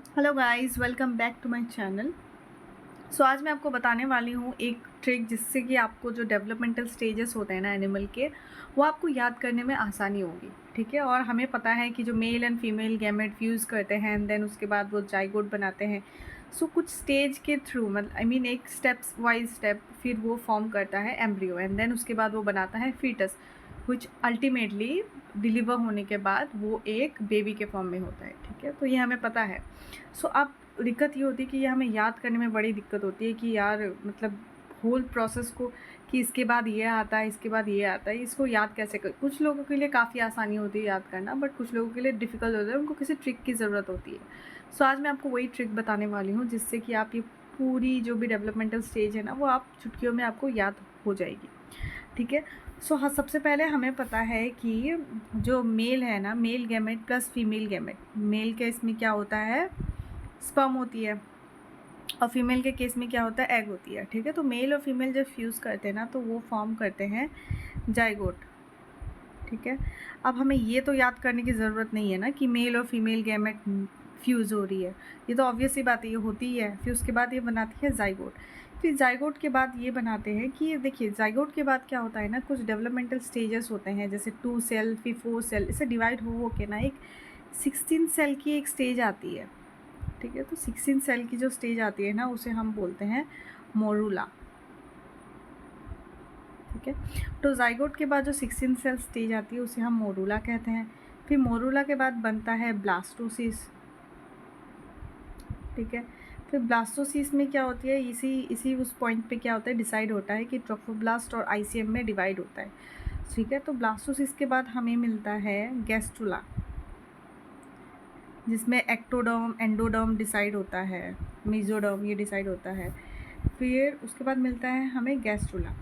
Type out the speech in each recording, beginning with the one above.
Hello guys, welcome back to my channel. So आज मैं आपको बताने वाली हूँ एक ट्रिक जिससे कि आपको जो डेवलपमेंटल स्टेजेस होते हैं ना एनिमल के, वो आपको याद करने में आसानी होगी। ठीक है। और हमें पता है कि जो male and female gamete fuse करते हैं एंड देन उसके बाद वो जाइगोट बनाते हैं। सो कुछ स्टेज के थ्रू मतलब एक स्टेप्स वाइज स्टेप फिर वो फॉर्म करता है एम्ब्रियो एंड देन उसके बाद वो बनाता है फीटस, विच अल्टीमेटली डिलीवर होने के बाद वो एक बेबी के फॉर्म में होता है। ठीक है, तो ये हमें पता है। सो अब दिक्कत ये होती है कि ये हमें याद करने में बड़ी दिक्कत होती है कि यार मतलब होल प्रोसेस को, कि इसके बाद ये आता है, इसके बाद ये आता है, इसको याद कैसे कर। कुछ लोगों के लिए काफ़ी आसानी होती है याद करना, बट कुछ लोगों के लिए डिफ़िकल्ट होता है, उनको किसी ट्रिक की ज़रूरत होती है। सो आज मैं आपको वही ट्रिक बताने वाली हूँ जिससे कि आप ये पूरी जो भी डेवलपमेंटल स्टेज है ना, वो आप चुटकियों में आपको याद हो जाएगी। ठीक है। सो हाँ, सबसे पहले हमें पता है कि जो मेल है ना, male gamete plus female gamete, male के इसमें क्या होता है, स्पर्म होती है, और फीमेल के केस में क्या होता है, एग होती है। ठीक है। तो मेल और फीमेल जब फ्यूज़ करते हैं ना, तो वो फॉर्म करते हैं जाइगोट। ठीक है। अब हमें ये तो याद करने की ज़रूरत नहीं है ना कि मेल और फीमेल गैमेट फ्यूज़ हो रही है, ये तो ऑब्वियस सी बात है, ये होती ही है। फिर उसके बाद ये बनाती है जाइगोट। फिर जाइगोट के बाद ये बनाते हैं कि देखिए, जाइगोट के बाद क्या होता है ना, कुछ डेवलपमेंटल स्टेजेस होते हैं, जैसे 2 सेल फिर 4 सेल, इसे डिवाइड हो के ना एक 16 सेल की एक स्टेज आती है। ठीक है। तो 16 सेल की जो स्टेज आती है ना, उसे हम बोलते हैं मोरूला। ठीक है। तो जाइगोट के बाद जो 16 सेल स्टेज आती है उसे हम मोरूला कहते हैं। फिर मोरूला के बाद बनता है ब्लास्टोसिस। ठीक है। फिर ब्लास्टोसिस में क्या होती है, इसी इसी उस पॉइंट पे क्या होता है, डिसाइड होता है कि ट्रोफोब्लास्ट और आईसीएम में डिवाइड होता है। ठीक है। तो ब्लास्टोसिस के बाद हमें मिलता है गैस्ट्रुला, जिसमें एक्टोडर्म एंडोडर्म डिसाइड होता है, मेसोडर्म ये डिसाइड होता है। फिर उसके बाद मिलता है हमें गैस्ट्रुला।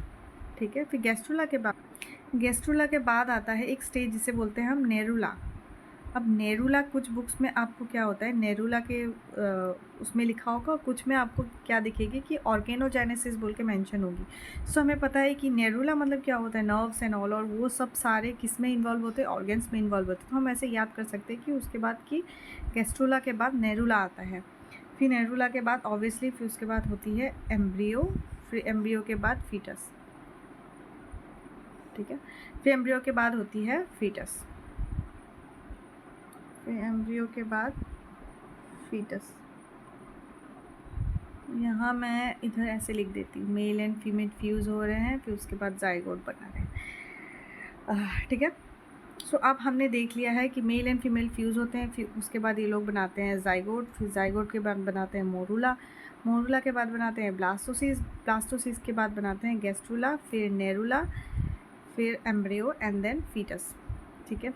ठीक है। फिर गैस्ट्रुला के बाद आता है एक स्टेज जिसे बोलते हैं हम नेरुला। अब नेरुला कुछ बुक्स में आपको क्या होता है, नेरुला के उसमें लिखा होगा, कुछ में आपको क्या दिखेगी कि ऑर्गेनोजेनेसिस बोल के मेंशन होगी। सो हमें पता है कि नेरुला मतलब क्या होता है, नर्व्स एंड ऑल, और वो सब सारे किस में इन्वॉल्व होते हैं, ऑर्गेन्स में इन्वॉल्व होते हैं। तो हम ऐसे याद कर सकते हैं कि उसके बाद की गैस्ट्रुला के बाद नेरुला आता है। फिर नेरुला के बाद ऑब्वियसली फिर उसके बाद होती है एम्ब्रियो, फिर एम्ब्रियो के बाद फीटस। ठीक है। फिर एम्ब्रियो के बाद होती है फीटस, फिर एम्ब्रियो के बाद फीटस। यहाँ मैं इधर ऐसे लिख देती हूँ, मेल एंड फीमेल फ्यूज़ हो रहे हैं, फिर उसके बाद जाइगोट बना रहे हैं। ठीक है। सो अब हमने देख लिया है कि मेल एंड फीमेल फ्यूज़ होते हैं, फिर उसके बाद ये लोग बनाते हैं जाइगोट, फिर जाइगोट के बाद बनाते हैं मोरूला, मोरूला के बाद बनाते हैं ब्लास्टोसिस, ब्लास्टोसिस के बाद बनाते हैं गैस्ट्रुला, फिर नेरुला, फिर एम्ब्रियो एंड देन फीटस। ठीक है।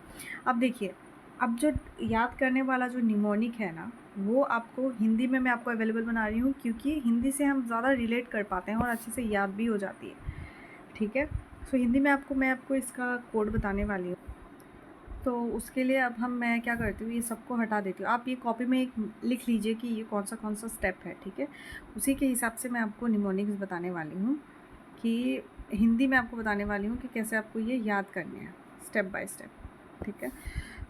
अब देखिए, अब जो याद करने वाला जो निमोनिक है ना, वो आपको हिंदी में मैं आपको अवेलेबल बना रही हूँ, क्योंकि हिंदी से हम ज़्यादा रिलेट कर पाते हैं और अच्छे से याद भी हो जाती है। ठीक है। सो हिंदी में मैं आपको इसका कोड बताने वाली हूँ। तो उसके लिए अब मैं क्या करती हूँ, ये सबको हटा देती हूँ। आप ये कॉपी में एक लिख लीजिए कि ये कौन सा स्टेप है। ठीक है। उसी के हिसाब से मैं आपको निमोनिक्स बताने वाली हूँ, कि हिंदी में आपको बताने वाली हूँ कि कैसे आपको ये याद करने हैं स्टेप बाय स्टेप। ठीक है।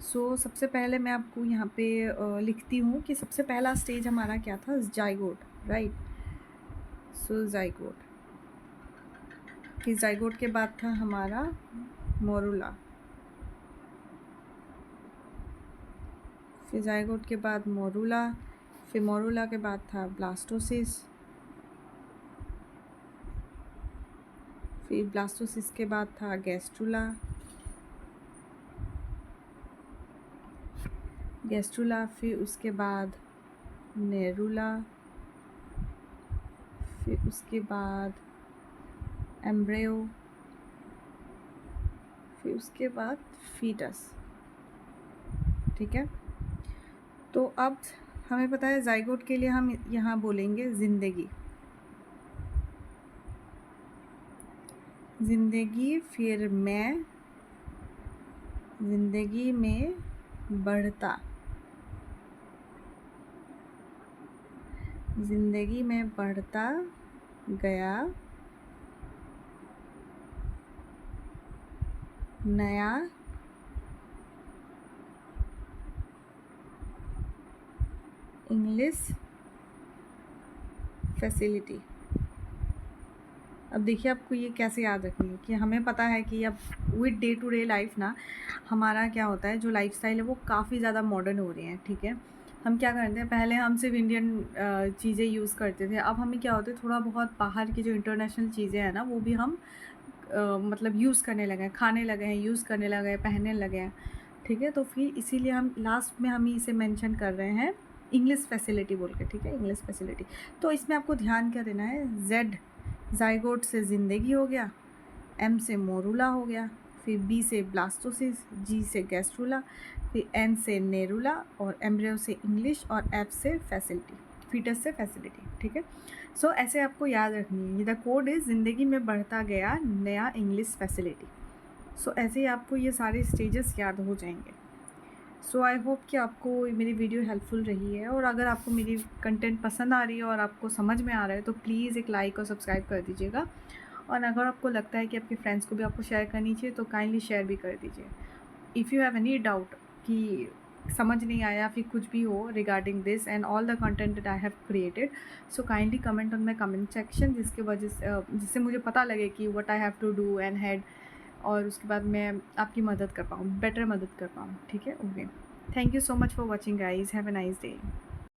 सो सबसे पहले मैं आपको यहाँ पे लिखती हूँ कि सबसे पहला स्टेज हमारा क्या था, जाइगोट, राइट। सो जाइगोट, फिर जाइगोट के बाद था हमारा मोरूला, फिर जाइगोट के बाद मोरूला, फिर मोरूला के बाद था ब्लास्टोसिस, फिर ब्लास्टोसिस के बाद था गैस्ट्रुला, गैस्ट्रुला, फिर उसके बाद नेरुला, फिर उसके बाद एम्ब्रियो, फिर उसके बाद फीटस। ठीक है। तो अब हमें पता है जाइगोट के लिए हम यहाँ बोलेंगे ज़िंदगी, ज़िंदगी, फिर मैं, ज़िंदगी में बढ़ता, ज़िंदगी में बढ़ता गया नया इंग्लिश फैसिलिटी। अब देखिए आपको ये कैसे याद रखनी है कि हमें पता है कि अब with day to day life ना हमारा क्या होता है, जो लाइफस्टाइल है वो काफ़ी ज़्यादा मॉडर्न हो रही है, ठीक है। हम क्या करते हैं, पहले हम सिर्फ इंडियन चीज़ें यूज़ करते थे, अब हमें क्या होता है थोड़ा बहुत बाहर की जो इंटरनेशनल चीज़ें हैं ना वो भी हम मतलब यूज़ करने लगे हैं, खाने लगे हैं, यूज़ करने लगे हैं, पहनने लगे हैं, ठीक है। तो फिर इसीलिए हम लास्ट में हम इसे मेंशन कर रहे हैं इंग्लिश फैसिलिटी बोल के, ठीक है, इंग्लिश फैसिलिटी। तो इसमें आपको ध्यान क्या देना है, जेड जाइगोट से ज़िंदगी हो गया, एम से मोरूला हो गया, फिर बी से ब्लास्टोसिस, जी से गैस्ट्रूला, फिर एन से नेरूला, और एम्ब्रियो से इंग्लिश, और एफ से फैसिलिटी, फीटस से फैसिलिटी, ठीक है। सो ऐसे आपको याद रखनी है, ये द कोड इज़ ज़िंदगी में बढ़ता गया नया इंग्लिश फैसिलिटी। सो ऐसे ही आपको ये सारे स्टेजेस याद हो जाएंगे। सो आई होप कि आपको मेरी वीडियो हेल्पफुल रही है, और अगर आपको मेरी कंटेंट पसंद आ रही है और आपको समझ में आ रहा है तो प्लीज़ एक लाइक और सब्सक्राइब कर दीजिएगा। और अगर आपको लगता है कि आपके फ्रेंड्स को भी आपको शेयर करनी चाहिए तो काइंडली शेयर भी कर दीजिए। If you have any doubt कि समझ नहीं आया फिर कुछ भी हो regarding this and all the content that I have created, so kindly comment on my comment section, जिसके वजह से जिससे मुझे पता लगे कि what I have to do and had, और उसके बाद मैं आपकी मदद कर पाऊँ, बेटर मदद कर पाऊँ, ठीक है। Okay, thank you so much for watching guys, have a nice day.